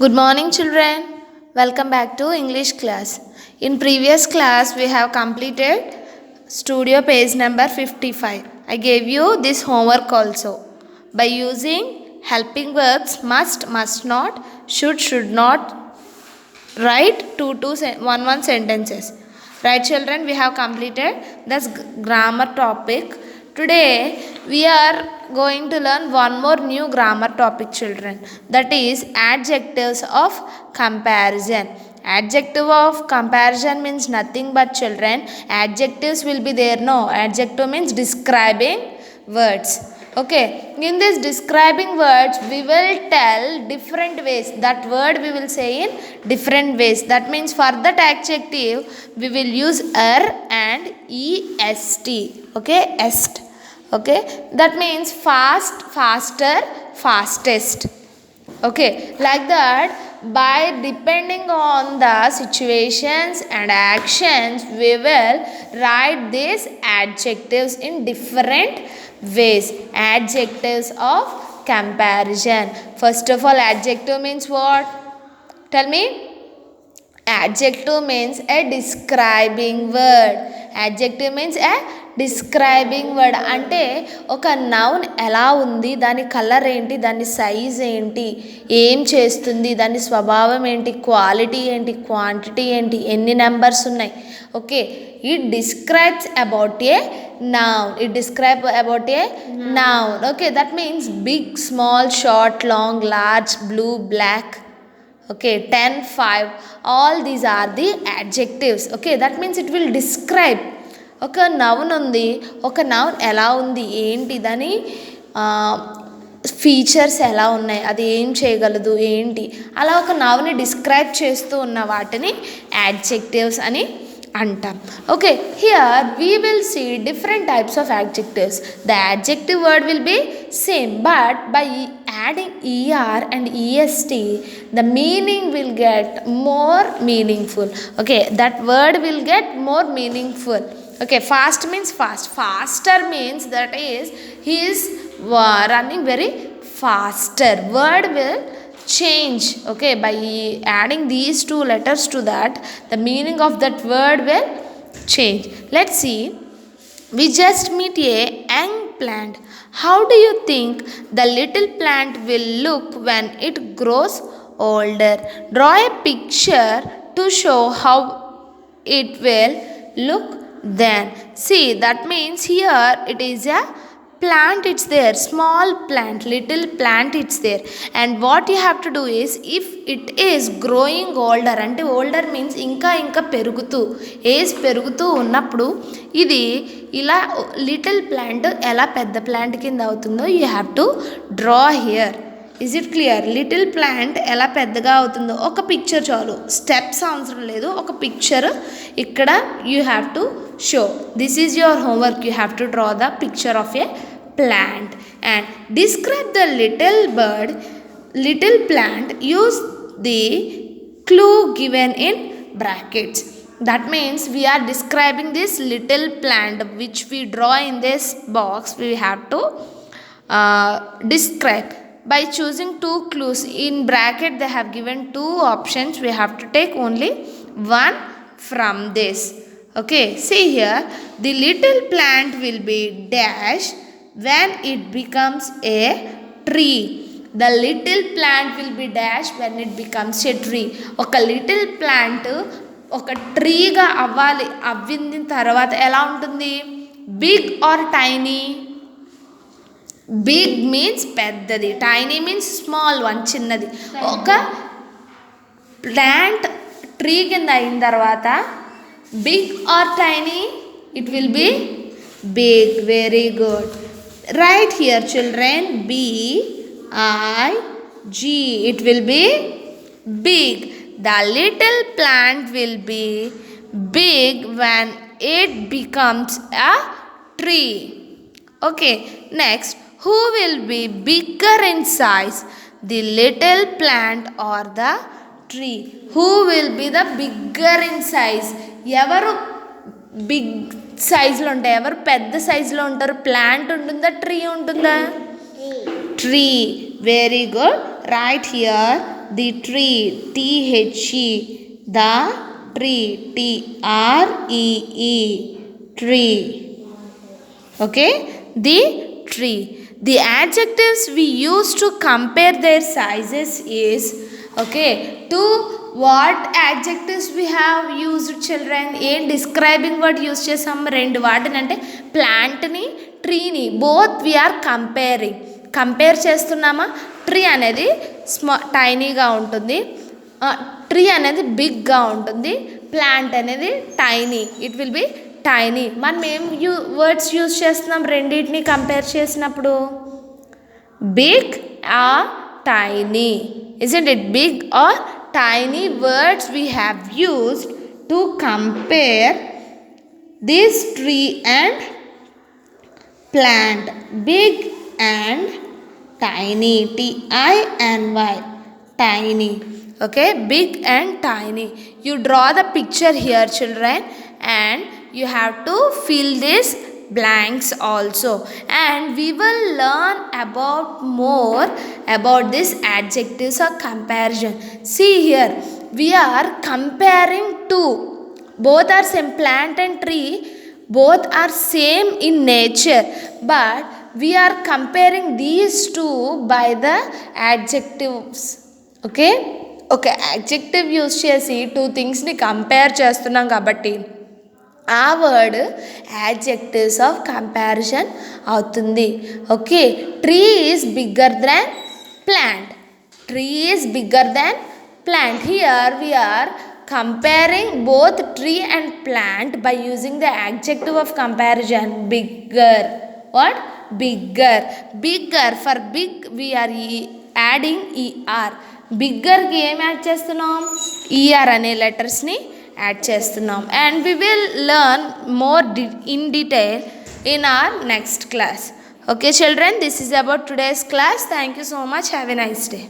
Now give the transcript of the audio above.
Good morning, children. Welcome back to English class. In previous class, we have completed studio page number 55. I gave you this homework also. By using helping verbs must not, should not, write one sentences. Right, children, we have completed this grammar topic. Today we are going to learn one more new grammar topic, children, that is adjectives of comparison. Adjective of comparison means nothing but, children, adjectives will be there. No, adjective means describing words. Okay, in this describing words we will tell different ways. That word we will say in different ways. That means for that adjective we will use er and est. Okay, est. Okay, that means fast, faster, fastest. Okay, like that, by depending on the situations and actions we will write these adjectives in different ways. Adjectives of comparison. First of all, adjective means what? Tell me. Adjective means a describing word. Adjective means a describing word. అంటే ఒక noun ఎలా ఉంది, దాని colour ఏంటి, దాని size ఏంటి, ఏం చేస్తుంది, దాని స్వభావం ఏంటి, క్వాలిటీ ఏంటి, క్వాంటిటీ ఏంటి, ఎన్ని నెంబర్స్ ఉన్నాయి. Okay, it describes about a noun. It describes about a noun. Okay, that means big, small, short, long, large, blue, black. Okay, 10, 5, all these are the adjectives. Okay, that means it will describe. ఒక noun ఉంది, ఒక noun ఎలా ఉంది, ఏంటి, దాని features ఎలా ఉన్నాయి, అది ఏం చేయగలదు, ఏంటి, అలా ఒక నౌన్ని డిస్క్రైబ్ చేస్తూ ఉన్న వాటిని యాడ్జెక్టివ్స్ అని అంటాం. Okay, here we will see different types of adjectives. The adjective word will be same, but by adding er and est the meaning will get more meaningful. Okay, that word will get more meaningful. Okay, fast means fast. Faster means that is he is running very faster. Word will change. Okay, by adding these two letters to that, the meaning of that word will change. Let's see. We just meet a young plant. How do you think the little plant will look when it grows older? Draw a picture to show how it will look then. See, that means here it is a plant, it's there, small plant, little plant, it's there. And what you have to do is, if it is growing older, అంటే older means ఇంకా ఇంకా పెరుగుతూ, age పెరుగుతూ ఉన్నప్పుడు ఇది ఇలా little plant ఎలా పెద్ద ప్లాంట్ కింద అవుతుందో you have to draw here. Is it clear? Little plant ఎలా పెద్దగా అవుతుందో ఒక పిక్చర్ చాలు, స్టెప్స్ అవసరం లేదు, ఒక పిక్చర్ ఇక్కడ you have to show. This is your homework. You have to draw the picture of a plant and describe the little bird, little plant. Use the clue given in brackets. That means we are describing this little plant which we draw in this box. We have to describe by choosing two clues. In bracket they have given two options. We have to take only one from this. Okay, see here, the little plant will be dash when it becomes a tree. The little plant will be dash when it becomes a tree. ఒక little plant ఒక ట్రీగా అవ్వాలి, అవ్విన తర్వాత ఎలా ఉంటుంది? Big or tiny? Big means పెద్దది, tiny means small one, చిన్నది. ఒక ప్లాంట్ ట్రీ కింద అయిన తర్వాత big or tiny? It will be big. Very good. Right here, children, B-I-G. It will be big. The little plant will be big when it becomes a tree. Okay, next, who will be bigger in size, the little plant or the tree? Who will be the bigger in size? ఎవరు big సైజులో ఉంటాయి, ఎవరు పెద్ద సైజులో ఉంటారు? Plant ఉంటుందా, tree ఉంటుందా? Tree. Very good. Right here the tree, T-H-E, the tree, T-R-E-E, tree. Okay, the tree. The adjectives we use to compare their sizes is, okay, to what adjectives we have used children? Describing word use chesam rendu vaatini ante plant ni tree ni both we are comparing. Compare చేస్తున్నామా? Tree అనేది tiny గా ఉంటుంది, tree అనేది big గా ఉంటుంది, plant అనేది tiny, it will be tiny. మనం ఏం వర్డ్స్ యూజ్ చేస్తున్నాం రెండింటిని కంపేర్ చేసినప్పుడు? Big or tiny. Isn't it? Big or tiny words we have used to compare this tree and plant. Big and tiny, T-I-N-Y, tiny. Okay, big and tiny. You draw the picture here children, and you have to fill this blanks also, and we will learn about more about this adjectives or comparison. See here, we are comparing two, both are same, plant and tree, both are same in nature, but we are comparing these two by the adjectives. Okay, adjective use chesi two things ni compare chestunnam kabatti ఆ word adjectives of comparison అవుతుంది. Okay, tree is bigger than plant, tree is bigger than plant. Here we are comparing both tree and plant by using the adjective of comparison, bigger. What? Bigger. Bigger, for big we are adding er. Bigger కి ఏం add చేస్తున్నాం? er అనే లెటర్స్ని add చేస్తున్నాం. And we will learn more in detail in our next class. Okay children, this is about today's class. Thank you so much. Have a nice day.